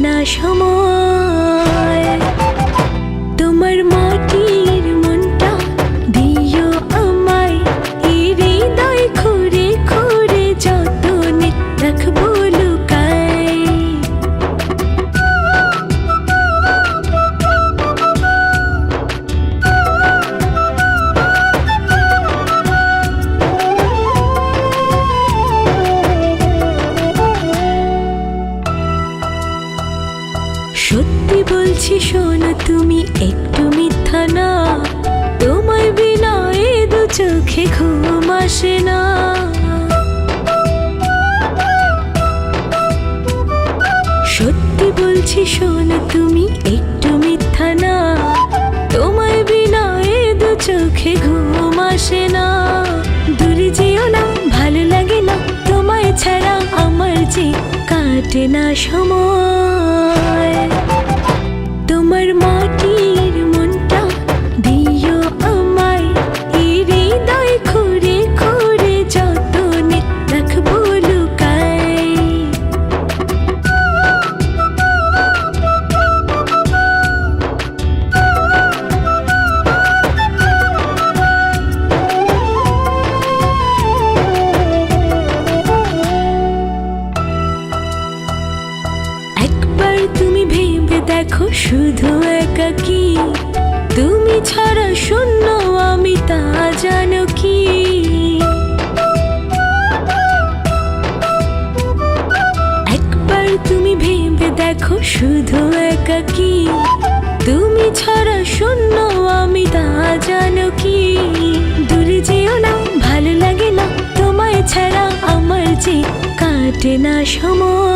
না সময়। তোমার মাটির মনটা দিও আমায়, এই হৃদয় খুঁড়ে খুঁড়ে যতনে রাখবো লুকায়। সত্যি বলছি শোনো তুমি, একটু মিথ্যা না। তোমায় বিনা এ দু চোখে ঘুম আসে না। সত্যি বলছি শোনো তুমি, একটু মিথ্যা না। তোমায় বিনা এ দু চোখে ঘুম আসে না। দূরে যেও না, ভালো লাগে না, তোমায় ছাড়া আমার যে কাটে না সময়। তোমার মাটির মনটা দিও আমায়, এই হৃদয় খুঁড়ে খুঁড়ে যতনে রাখবো লুকায়। একবার তুমি ভেবে দেখো, শুধু একাকী তুমি ছাড়া শূন্য আমি, তা জানো কি? একবার তুমি ভেবে দেখো, শুধু একাকী তুমি ছাড়া শূন্য আমি, তা জানো কি? দূরে যেও না, ভালো লাগে না, তোমায় ছাড়া আমার যে কাটে না সময়।